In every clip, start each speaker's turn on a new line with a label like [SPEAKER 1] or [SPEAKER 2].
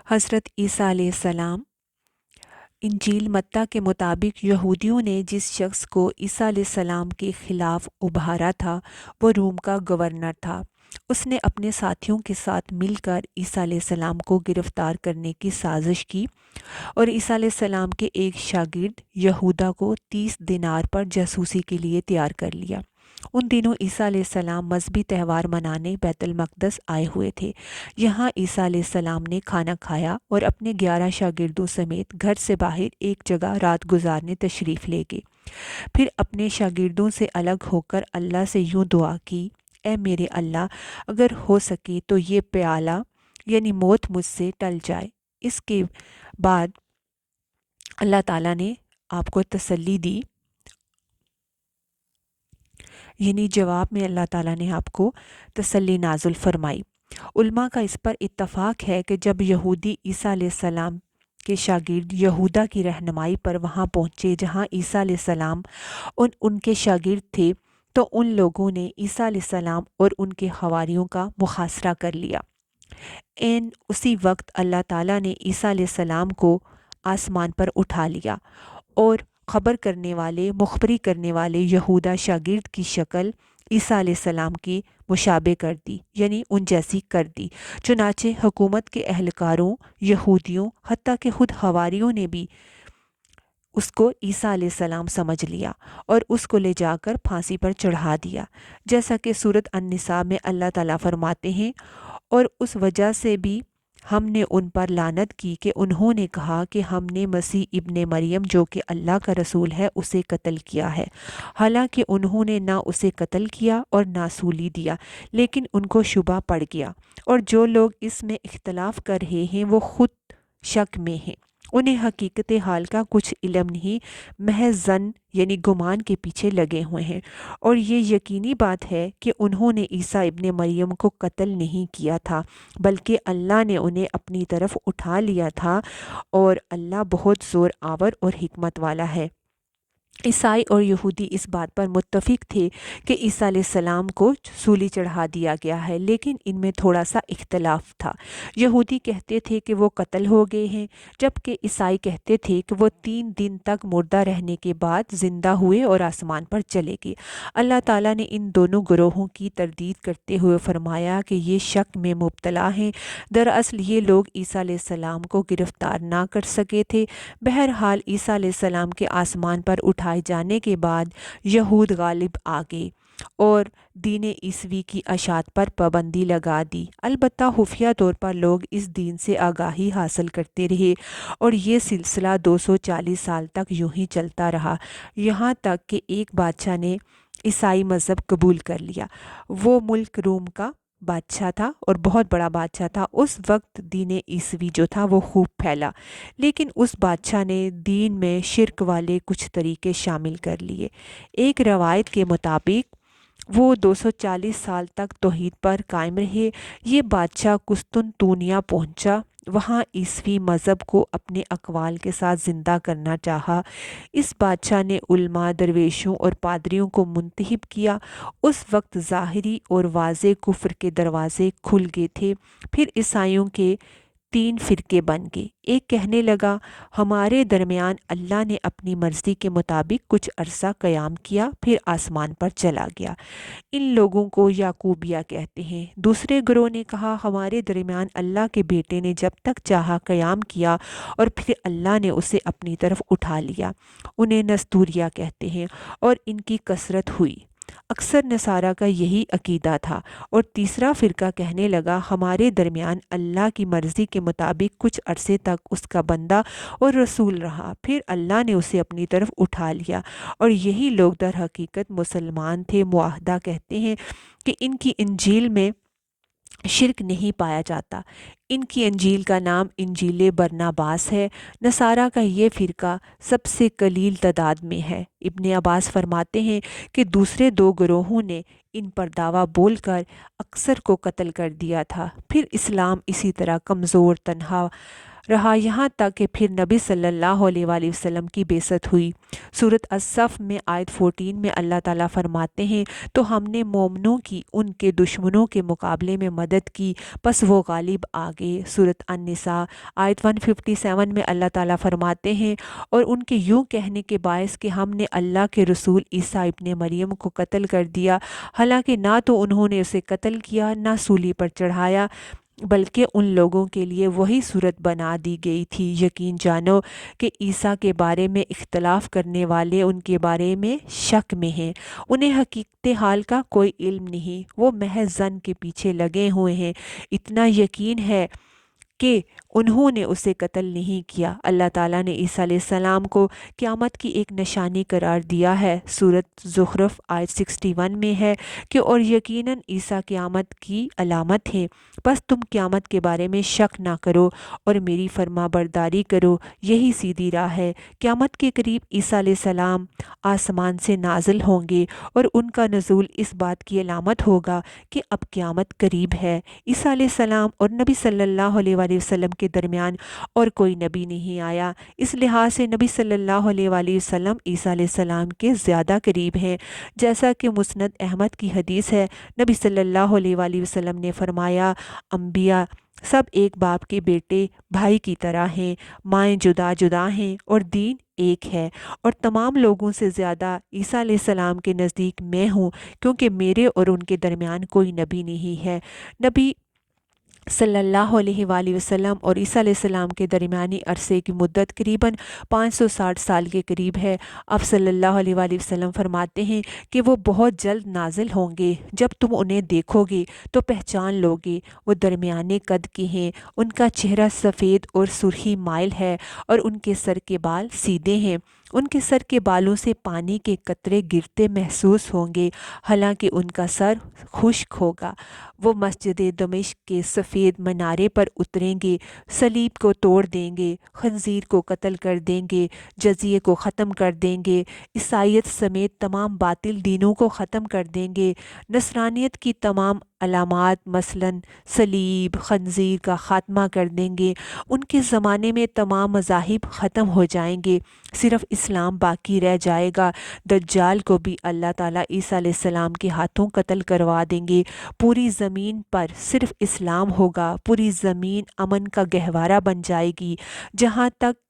[SPEAKER 1] حضرت عیسیٰ علیہ السلام۔ انجیل متی کے مطابق یہودیوں نے جس شخص کو عیسیٰ علیہ السلام کے خلاف ابھارا تھا وہ روم کا گورنر تھا۔ اس نے اپنے ساتھیوں کے ساتھ مل کر عیسیٰ علیہ السلام کو گرفتار کرنے کی سازش کی اور عیسیٰ علیہ السلام کے ایک شاگرد یہودا کو 30 دینار پر جاسوسی کے لیے تیار کر لیا۔ ان دنوں عیسیٰ علیہ السلام مذہبی تہوار منانے بیت المقدس آئے ہوئے تھے۔ یہاں عیسیٰ علیہ السلام نے کھانا کھایا اور اپنے 11 شاگردوں سمیت گھر سے باہر ایک جگہ رات گزارنے تشریف لے گئے۔ پھر اپنے شاگردوں سے الگ ہو کر اللہ سے یوں دعا کی، اے میرے اللہ، اگر ہو سکے تو یہ پیالہ یعنی موت مجھ سے ٹل جائے۔ اس کے بعد اللہ تعالیٰ نے آپ کو تسلی دی، یعنی جواب میں اللہ تعالیٰ نے آپ کو تسلی نازل فرمائی۔ علماء کا اس پر اتفاق ہے کہ جب یہودی عیسیٰ علیہ السلام کے شاگرد یہودا کی رہنمائی پر وہاں پہنچے جہاں عیسیٰ علیہ السلام ان کے شاگرد تھے، تو ان لوگوں نے عیسیٰ علیہ السلام اور ان کے حواریوں کا محاصرہ کر لیا۔ اسی وقت اللہ تعالیٰ نے عیسیٰ علیہ السلام کو آسمان پر اٹھا لیا اور مخبری کرنے والے یہودا شاگرد کی شکل عیسیٰ علیہ السلام کی مشابہ کر دی، یعنی ان جیسی کر دی۔ چنانچہ حکومت کے اہلکاروں، یہودیوں، حتیٰ کہ خود حواریوں نے بھی اس کو عیسیٰ علیہ السلام سمجھ لیا اور اس کو لے جا کر پھانسی پر چڑھا دیا، جیسا کہ سورۃ النساء میں اللہ تعالیٰ فرماتے ہیں، اور اس وجہ سے بھی ہم نے ان پر لعنت کی کہ انہوں نے کہا کہ ہم نے مسیح ابن مریم جو کہ اللہ کا رسول ہے اسے قتل کیا ہے، حالانکہ انہوں نے نہ اسے قتل کیا اور نہ سولی دیا، لیکن ان کو شبہ پڑ گیا، اور جو لوگ اس میں اختلاف کر رہے ہیں وہ خود شک میں ہیں، انہیں حقیقت حال کا کچھ علم نہیں، محض ظن یعنی گمان کے پیچھے لگے ہوئے ہیں، اور یہ یقینی بات ہے کہ انہوں نے عیسیٰ ابن مریم کو قتل نہیں کیا تھا بلکہ اللہ نے انہیں اپنی طرف اٹھا لیا تھا، اور اللہ بہت زور آور اور حکمت والا ہے۔ عیسائی اور یہودی اس بات پر متفق تھے کہ عیسیٰ علیہ السلام کو سولی چڑھا دیا گیا ہے، لیکن ان میں تھوڑا سا اختلاف تھا۔ یہودی کہتے تھے کہ وہ قتل ہو گئے ہیں، جبکہ عیسائی کہتے تھے کہ وہ 3 دن تک مردہ رہنے کے بعد زندہ ہوئے اور آسمان پر چلے گئے۔ اللہ تعالیٰ نے ان دونوں گروہوں کی تردید کرتے ہوئے فرمایا کہ یہ شک میں مبتلا ہیں، دراصل یہ لوگ عیسیٰ علیہ السلام کو گرفتار نہ کر سکے تھے۔ بہرحال عیسیٰ علیہ السلام کے آسمان پر اٹھائے جانے کے بعد یہود غالب آ گئے اور دین عیسوی کی اشاعت پر پابندی لگا دی۔ البتہ خفیہ طور پر لوگ اس دین سے آگاہی حاصل کرتے رہے اور یہ سلسلہ 240 سال تک یوں ہی چلتا رہا، یہاں تک کہ ایک بادشاہ نے عیسائی مذہب قبول کر لیا۔ وہ ملک روم کا بادشاہ تھا اور بہت بڑا بادشاہ تھا۔ اس وقت دین عیسوی جو تھا وہ خوب پھیلا، لیکن اس بادشاہ نے دین میں شرک والے کچھ طریقے شامل کر لیے۔ ایک روایت کے مطابق وہ 240 سال تک توحید پر قائم رہے۔ یہ بادشاہ قسطنطنیہ پہنچا، وہاں عیسوی مذہب کو اپنے اقوال کے ساتھ زندہ کرنا چاہا۔ اس بادشاہ نے علماء، درویشوں اور پادریوں کو منتخب کیا۔ اس وقت ظاہری اور واضح کفر کے دروازے کھل گئے تھے۔ پھر عیسائیوں کے 3 فرقے بن گئے۔ ایک کہنے لگا، ہمارے درمیان اللہ نے اپنی مرضی کے مطابق کچھ عرصہ قیام کیا پھر آسمان پر چلا گیا، ان لوگوں کو یعقوبیہ کہتے ہیں۔ دوسرے گروہ نے کہا، ہمارے درمیان اللہ کے بیٹے نے جب تک چاہا قیام کیا اور پھر اللہ نے اسے اپنی طرف اٹھا لیا، انہیں نستوریہ کہتے ہیں، اور ان کی کثرت ہوئی۔ اکثر نصارہ کا یہی عقیدہ تھا۔ اور تیسرا فرقہ کہنے لگا، ہمارے درمیان اللہ کی مرضی کے مطابق کچھ عرصے تک اس کا بندہ اور رسول رہا، پھر اللہ نے اسے اپنی طرف اٹھا لیا، اور یہی لوگ در حقیقت مسلمان تھے۔ معاہدہ کہتے ہیں کہ ان کی انجیل میں شرک نہیں پایا جاتا۔ ان کی انجیل کا نام انجیل برناباس ہے۔ نصارہ کا یہ فرقہ سب سے قلیل تعداد میں ہے۔ ابن عباس فرماتے ہیں کہ دوسرے 2 گروہوں نے ان پر دعویٰ بول کر اکثر کو قتل کر دیا تھا۔ پھر اسلام اسی طرح کمزور، تنہا رہا یہاں تک کہ پھر نبی صلی اللہ علیہ وآلہ وسلم کی بعثت ہوئی۔ سورۃ الصف میں آیت 14 میں اللہ تعالیٰ فرماتے ہیں تو ہم نے مومنوں کی ان کے دشمنوں کے مقابلے میں مدد کی، پس وہ غالب آ گئے۔ سورۃ النساء آیت 157 میں اللہ تعالیٰ فرماتے ہیں اور ان کے یوں کہنے کے باعث کہ ہم نے اللہ کے رسول عیسیٰ ابن مریم کو قتل کر دیا، حالانکہ نہ تو انہوں نے اسے قتل کیا نہ سولی پر چڑھایا، بلکہ ان لوگوں کے لیے وہی صورت بنا دی گئی تھی۔ یقین جانو کہ عیسیٰ کے بارے میں اختلاف کرنے والے ان کے بارے میں شک میں ہیں، انہیں حقیقت حال کا کوئی علم نہیں، وہ محض ظن کے پیچھے لگے ہوئے ہیں۔ اتنا یقین ہے کہ انہوں نے اسے قتل نہیں کیا۔ اللہ تعالیٰ نے عیسیٰ علیہ السلام کو قیامت کی ایک نشانی قرار دیا ہے۔ سورۃ زخرف آیت 61 میں ہے کہ اور یقیناً عیسیٰ قیامت کی علامت ہے، بس تم قیامت کے بارے میں شک نہ کرو اور میری فرما برداری کرو، یہی سیدھی راہ ہے۔ قیامت کے قریب عیسیٰ علیہ السلام آسمان سے نازل ہوں گے اور ان کا نزول اس بات کی علامت ہوگا کہ اب قیامت قریب ہے۔ عیسیٰ علیہ السلام اور نبی صلی اللہ علیہ وآلہ وسلم کے درمیان اور کوئی نبی نہیں آیا، اس لحاظ سے نبی صلی اللہ علیہ وآلہ وسلم عیسیٰ علیہ السلام کے زیادہ قریب ہیں، جیسا کہ مسند احمد کی حدیث ہے۔ نبی صلی اللہ علیہ وآلہ وسلم نے فرمایا، انبیاء سب ایک باپ کے بیٹے بھائی کی طرح ہیں، مائیں جدا جدا ہیں اور دین ایک ہے، اور تمام لوگوں سے زیادہ عیسیٰ علیہ السلام کے نزدیک میں ہوں، کیونکہ میرے اور ان کے درمیان کوئی نبی نہیں ہے۔ نبی صلی اللہ علیہ وآلہ وسلم اور عیسیٰ علیہ السلام کے درمیانی عرصے کی مدت قریباً 560 سال کے قریب ہے۔ اب صلی اللہ علیہ وآلہ وسلم فرماتے ہیں کہ وہ بہت جلد نازل ہوں گے، جب تم انہیں دیکھو گے تو پہچان لوگے، وہ درمیانے قد کے ہیں، ان کا چہرہ سفید اور سرخی مائل ہے اور ان کے سر کے بال سیدھے ہیں، ان کے سر کے بالوں سے پانی کے قطرے گرتے محسوس ہوں گے، حالانکہ ان کا سر خشک ہوگا۔ وہ مسجد دمشق کے سفید منارے پر اتریں گے، صلیب کو توڑ دیں گے، خنزیر کو قتل کر دیں گے، جزیے کو ختم کر دیں گے، عیسائیت سمیت تمام باطل دینوں کو ختم کر دیں گے، نصرانیت کی تمام علامات مثلاً صلیب، خنزیر کا خاتمہ کر دیں گے۔ ان کے زمانے میں تمام مذاہب ختم ہو جائیں گے، صرف اسلام باقی رہ جائے گا۔ دجال کو بھی اللہ تعالیٰ عیسیٰ علیہ السلام کے ہاتھوں قتل کروا دیں گے۔ پوری زمین پر صرف اسلام ہوگا، پوری زمین امن کا گہوارہ بن جائے گی، جہاں تک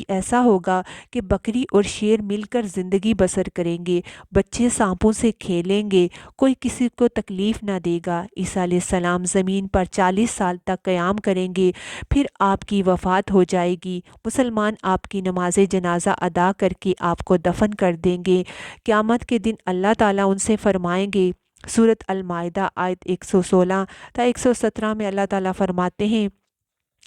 [SPEAKER 1] ایسا ہوگا کہ بکری اور شیر مل کر زندگی بسر کریں گے، بچے سانپوں سے کھیلیں گے، کوئی کسی کو تکلیف نہ دے گا۔ عیسیٰ علیہ السلام زمین پر 40 سال تک قیام کریں گے، پھر آپ کی وفات ہو جائے گی، مسلمان آپ کی نماز جنازہ ادا کر کے آپ کو دفن کر دیں گے۔ قیامت کے دن اللہ تعالیٰ ان سے فرمائیں گے، سورۃ المائدہ آیت 116 تا 117 میں اللہ تعالیٰ فرماتے ہیں،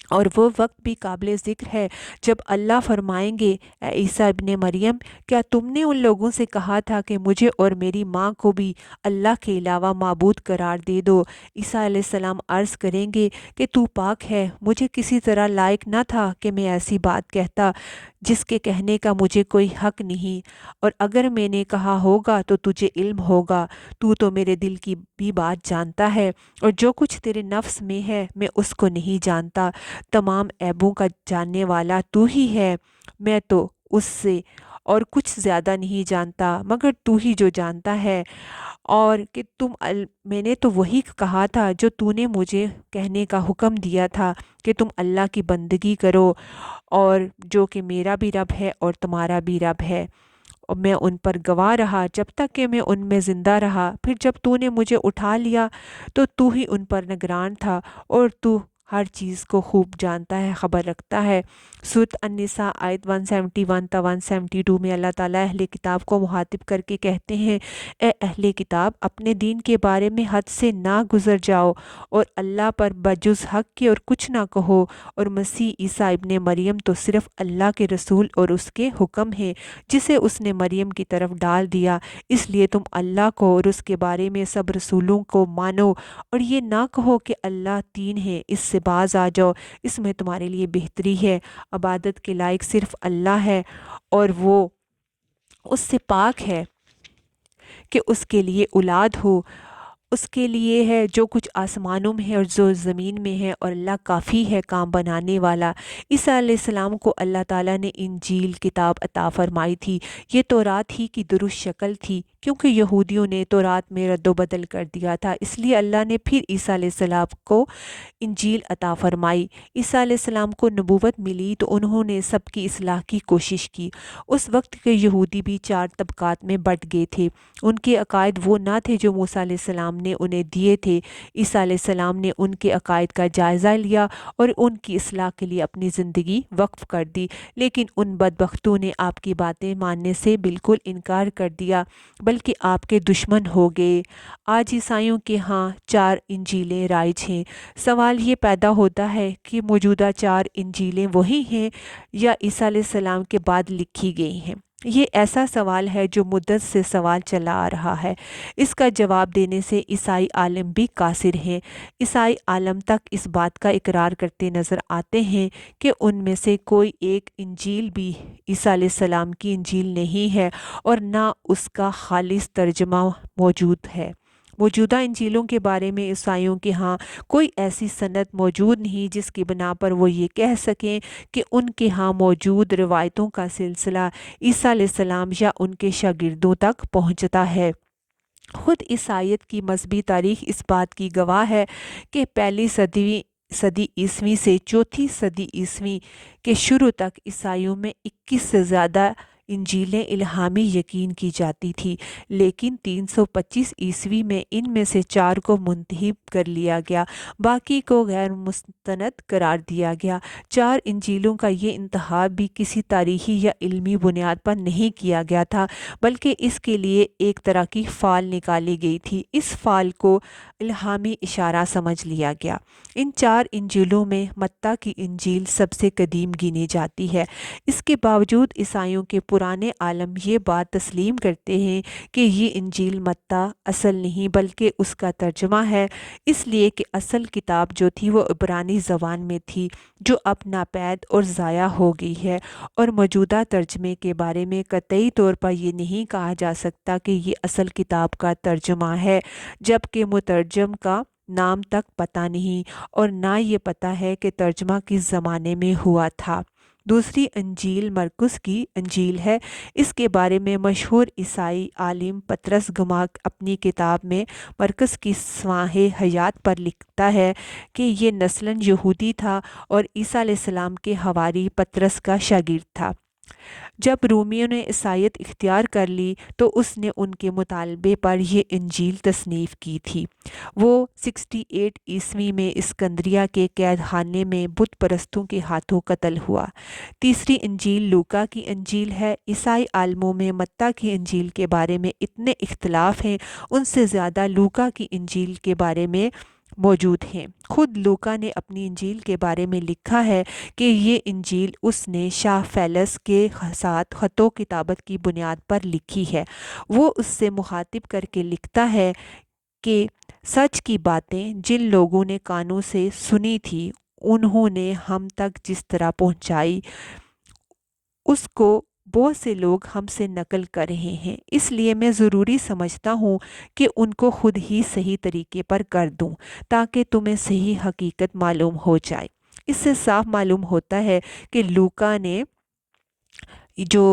[SPEAKER 1] اور وہ وقت بھی قابل ذکر ہے جب اللہ فرمائیں گے، اے عیسیٰ ابن مریم، کیا تم نے ان لوگوں سے کہا تھا کہ مجھے اور میری ماں کو بھی اللہ کے علاوہ معبود قرار دے دو؟ عیسیٰ علیہ السلام عرض کریں گے کہ تو پاک ہے، مجھے کسی طرح لائق نہ تھا کہ میں ایسی بات کہتا جس کے کہنے کا مجھے کوئی حق نہیں، اور اگر میں نے کہا ہوگا تو تجھے علم ہوگا، تو میرے دل کی بھی بات جانتا ہے، اور جو کچھ تیرے نفس میں ہے میں اس کو نہیں جانتا، تمام عیبوں کا جاننے والا تو ہی ہے، میں تو اس سے اور کچھ زیادہ نہیں جانتا مگر تو ہی جو جانتا ہے، اور کہ میں نے تو وہی کہا تھا جو تو نے مجھے کہنے کا حکم دیا تھا کہ تم اللہ کی بندگی کرو، اور جو کہ میرا بھی رب ہے اور تمہارا بھی رب ہے، اور میں ان پر گواہ رہا جب تک کہ میں ان میں زندہ رہا، پھر جب تو نے مجھے اٹھا لیا تو ہی ان پر نگران تھا، اور تو ہر چیز کو خوب جانتا ہے، خبر رکھتا ہے۔ سورۃ النساء آیت 171 تا 172 میں اللہ تعالیٰ اہل کتاب کو مخاطب کر کے کہتے ہیں، اے اہل کتاب، اپنے دین کے بارے میں حد سے نہ گزر جاؤ اور اللہ پر بجز حق کے اور کچھ نہ کہو، اور مسیح عیسیٰ ابن مریم تو صرف اللہ کے رسول اور اس کے حکم ہیں جسے اس نے مریم کی طرف ڈال دیا، اس لیے تم اللہ کو اور اس کے بارے میں سب رسولوں کو مانو، اور یہ نہ کہو کہ اللہ تین ہے، اس سے باز آ جاؤ، اس میں تمہارے لیے بہتری ہے۔ عبادت کے لائق صرف اللہ ہے، اور وہ اس سے پاک ہے کہ اس کے لیے اولاد ہو، اس کے لیے ہے جو کچھ آسمانوں میں ہے اور جو زمین میں ہے، اور اللہ کافی ہے کام بنانے والا۔ عیسیٰ علیہ السلام کو اللہ تعالیٰ نے انجیل کتاب عطا فرمائی تھی۔ یہ تورات ہی کی درست شکل تھی، کیونکہ یہودیوں نے تورات میں رد و بدل کر دیا تھا، اس لیے اللہ نے پھر عیسیٰ علیہ السلام کو انجیل عطا فرمائی۔ عیسیٰ علیہ السلام کو نبوت ملی تو انہوں نے سب کی اصلاح کی کوشش کی۔ اس وقت کے یہودی بھی 4 طبقات میں بٹ گئے تھے۔ ان کے عقائد وہ نہ تھے جو موسیٰ علیہ السلام نے انہیں دیے تھے۔ عیسیٰ علیہ السلام نے ان کے عقائد کا جائزہ لیا اور ان کی اصلاح کے لیے اپنی زندگی وقف کر دی، لیکن ان بدبختوں نے آپ کی باتیں ماننے سے بالکل انکار کر دیا، بلکہ آپ کے دشمن ہو گئے۔ آج عیسائیوں کے ہاں 4 انجیلیں رائج ہیں۔ سوال یہ پیدا ہوتا ہے کہ موجودہ 4 انجیلیں وہی ہیں یا عیسیٰ علیہ السلام کے بعد لکھی گئی ہیں؟ یہ ایسا سوال ہے جو مدت سے سوال چلا آ رہا ہے۔ اس کا جواب دینے سے عیسائی عالم بھی قاصر ہیں۔ عیسائی عالم تک اس بات کا اقرار کرتے نظر آتے ہیں کہ ان میں سے کوئی ایک انجیل بھی عیسیٰ علیہ السلام کی انجیل نہیں ہے، اور نہ اس کا خالص ترجمہ موجود ہے۔ موجودہ انجیلوں کے بارے میں عیسائیوں کے ہاں کوئی ایسی سند موجود نہیں جس کی بنا پر وہ یہ کہہ سکیں کہ ان کے ہاں موجود روایتوں کا سلسلہ عیسیٰ علیہ السلام یا ان کے شاگردوں تک پہنچتا ہے۔ خود عیسائیت کی مذہبی تاریخ اس بات کی گواہ ہے کہ پہلی صدی عیسوی سے چوتھی صدی عیسوی کے شروع تک عیسائیوں میں 21 سے زیادہ انجیلیں الہامی یقین کی جاتی تھی، لیکن 325 عیسوی میں ان میں سے 4 کو منتخب کر لیا گیا، باقی کو غیر مستند قرار دیا گیا۔ 4 انجیلوں کا یہ انتخاب بھی کسی تاریخی یا علمی بنیاد پر نہیں کیا گیا تھا، بلکہ اس کے لیے ایک طرح کی فال نکالی گئی تھی۔ اس فال کو الہامی اشارہ سمجھ لیا گیا۔ ان 4 انجیلوں میں متی کی انجیل سب سے قدیم گنی جاتی ہے۔ اس کے باوجود عیسائیوں کے پرانے عالم یہ بات تسلیم کرتے ہیں کہ یہ انجیل متی اصل نہیں بلکہ اس کا ترجمہ ہے، اس لیے کہ اصل کتاب جو تھی وہ عبرانی زبان میں تھی، جو اب ناپید اور ضائع ہو گئی ہے، اور موجودہ ترجمے کے بارے میں قطعی طور پر یہ نہیں کہا جا سکتا کہ یہ اصل کتاب کا ترجمہ ہے، جبکہ مترجم کا نام تک پتہ نہیں، اور نہ یہ پتہ ہے کہ ترجمہ کس زمانے میں ہوا تھا۔ دوسری انجیل مرقس کی انجیل ہے۔ اس کے بارے میں مشہور عیسائی عالم پطرس گماک اپنی کتاب میں مرقس کی سوانح حیات پر لکھتا ہے کہ یہ نسلاً یہودی تھا اور عیسیٰ علیہ السلام کے حواری پطرس کا شاگرد تھا۔ جب رومیوں نے عیسائیت اختیار کر لی تو اس نے ان کے مطالبے پر یہ انجیل تصنیف کی تھی۔ وہ 68 عیسوی میں اسکندریہ کے قید خانے میں بت پرستوں کے ہاتھوں قتل ہوا۔ تیسری انجیل لوکا کی انجیل ہے۔ عیسائی عالموں میں متی کی انجیل کے بارے میں اتنے اختلاف ہیں، ان سے زیادہ لوکا کی انجیل کے بارے میں موجود ہیں۔ خود لوکا نے اپنی انجیل کے بارے میں لکھا ہے کہ یہ انجیل اس نے شاہ فیلس کے ساتھ خط و کتابت کی بنیاد پر لکھی ہے۔ وہ اس سے مخاطب کر کے لکھتا ہے کہ سچ کی باتیں جن لوگوں نے کانوں سے سنی تھی انہوں نے ہم تک جس طرح پہنچائی اس کو بہت سے لوگ ہم سے نقل کر رہے ہیں، اس لیے میں ضروری سمجھتا ہوں کہ ان کو خود ہی صحیح طریقے پر کر دوں تاکہ تمہیں صحیح حقیقت معلوم ہو جائے۔ اس سے صاف معلوم ہوتا ہے کہ لوکا نے جو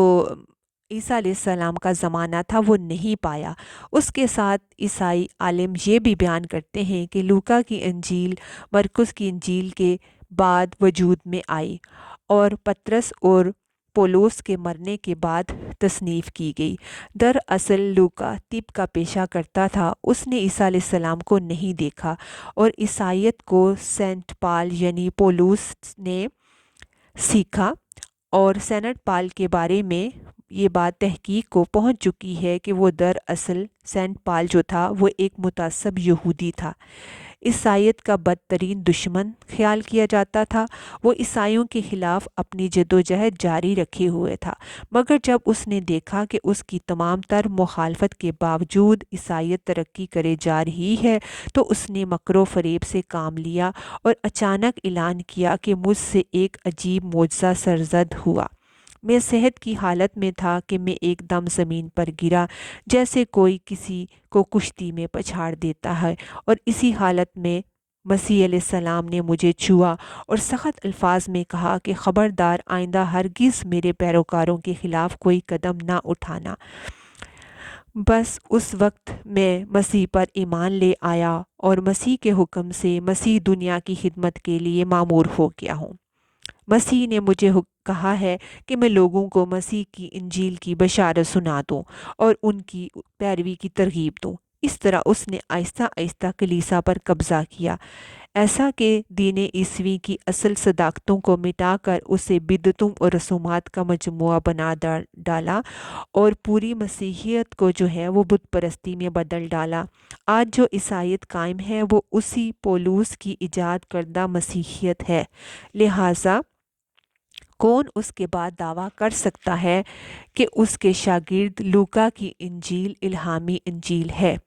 [SPEAKER 1] عیسیٰ علیہ السلام کا زمانہ تھا وہ نہیں پایا۔ اس کے ساتھ عیسائی عالم یہ بھی بیان کرتے ہیں کہ لوکا کی انجیل مرقس کی انجیل کے بعد وجود میں آئی اور پطرس اور پولس کے مرنے کے بعد تصنیف کی گئی۔ دراصل لوکا طب کا پیشہ کرتا تھا، اس نے عیسیٰ علیہ السلام کو نہیں دیکھا، اور عیسائیت کو سینٹ پال یعنی پولس نے سیکھا، اور سینٹ پال کے بارے میں یہ بات تحقیق کو پہنچ چکی ہے کہ وہ دراصل سینٹ پال جو تھا وہ ایک متعصب یہودی تھا، عیسائیت کا بدترین دشمن خیال کیا جاتا تھا۔ وہ عیسائیوں کے خلاف اپنی جدوجہد جاری رکھے ہوئے تھا، مگر جب اس نے دیکھا کہ اس کی تمام تر مخالفت کے باوجود عیسائیت ترقی کرے جا رہی ہے تو اس نے مکر و فریب سے کام لیا اور اچانک اعلان کیا کہ مجھ سے ایک عجیب معجزہ سرزد ہوا۔ میں صحت کی حالت میں تھا کہ میں ایک دم زمین پر گرا، جیسے کوئی کسی کو کشتی میں پچھاڑ دیتا ہے، اور اسی حالت میں مسیح علیہ السلام نے مجھے چھوا اور سخت الفاظ میں کہا کہ خبردار، آئندہ ہرگز میرے پیروکاروں کے خلاف کوئی قدم نہ اٹھانا۔ بس اس وقت میں مسیح پر ایمان لے آیا اور مسیح کے حکم سے مسیح دنیا کی خدمت کے لیے مامور ہو گیا ہوں۔ مسیح نے مجھے کہا ہے کہ میں لوگوں کو مسیح کی انجیل کی بشارت سنا دوں اور ان کی پیروی کی ترغیب دوں۔ اس طرح اس نے آہستہ آہستہ کلیسا پر قبضہ کیا، ایسا کہ دین عیسوی کی اصل صداقتوں کو مٹا کر اسے بدعتوں اور رسومات کا مجموعہ بنا ڈالا اور پوری مسیحیت کو جو ہے وہ بت پرستی میں بدل ڈالا۔ آج جو عیسائیت قائم ہے وہ اسی پولوس کی ایجاد کردہ مسیحیت ہے، لہٰذا کون اس کے بعد دعویٰ کر سکتا ہے کہ اس کے شاگرد لوکا کی انجیل الہامی انجیل ہے؟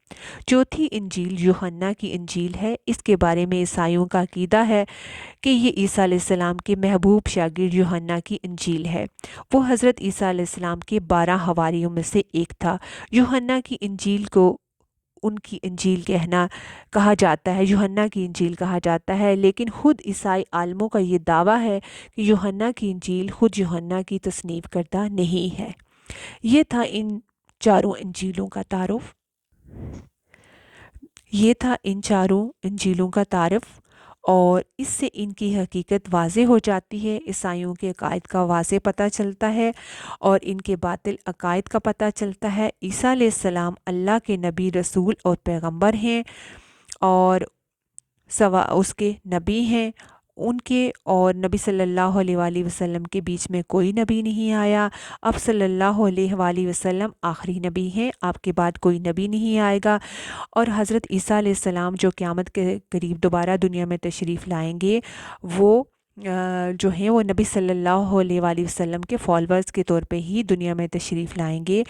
[SPEAKER 1] چوتھی انجیل یوحنا کی انجیل ہے۔ اس کے بارے میں عیسائیوں کا عقیدہ ہے کہ یہ عیسیٰ علیہ السلام کے محبوب شاگرد یوحنا کی انجیل ہے۔ وہ حضرت عیسیٰ علیہ السلام کے 12 حواریوں میں سے ایک تھا۔ یوحنا کی انجیل کو ان کی انجیل کہا جاتا ہے، یوحنا کی انجیل کہا جاتا ہے، لیکن خود عیسائی عالموں کا یہ دعویٰ ہے کہ یوحنا کی انجیل خود یوحنا کی تصنیف کردہ نہیں ہے۔ یہ تھا ان چاروں انجیلوں کا تعارف، اور اس سے ان کی حقیقت واضح ہو جاتی ہے۔ عیسائیوں کے عقائد کا واضح پتہ چلتا ہے اور ان کے باطل عقائد کا پتہ چلتا ہے۔ عیسیٰ علیہ السلام اللہ کے نبی، رسول اور پیغمبر ہیں، اور اس کے نبی ہیں۔ ان کے اور نبی صلی اللہ علیہ وآلہ وسلم کے بیچ میں کوئی نبی نہیں آیا۔ اب صلی اللہ علیہ وآلہ وسلم آخری نبی ہیں، آپ کے بعد کوئی نبی نہیں آئے گا۔ اور حضرت عیسیٰ علیہ السلام جو قیامت کے قریب دوبارہ دنیا میں تشریف لائیں گے، وہ جو ہیں وہ نبی صلی اللہ علیہ وآلہ وسلم کے فالورز کے طور پہ ہی دنیا میں تشریف لائیں گے۔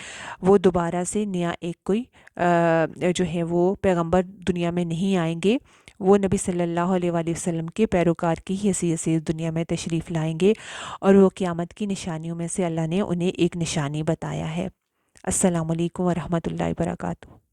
[SPEAKER 1] وہ دوبارہ سے نیا ایک کوئی جو ہے وہ پیغمبر دنیا میں نہیں آئیں گے، وہ نبی صلی اللہ علیہ وآلہ وسلم کے پیروکار کی حیثیت سے دنیا میں تشریف لائیں گے، اور وہ قیامت کی نشانیوں میں سے اللہ نے انہیں ایک نشانی بتایا ہے۔ السلام علیکم ورحمۃ اللہ وبرکاتہ۔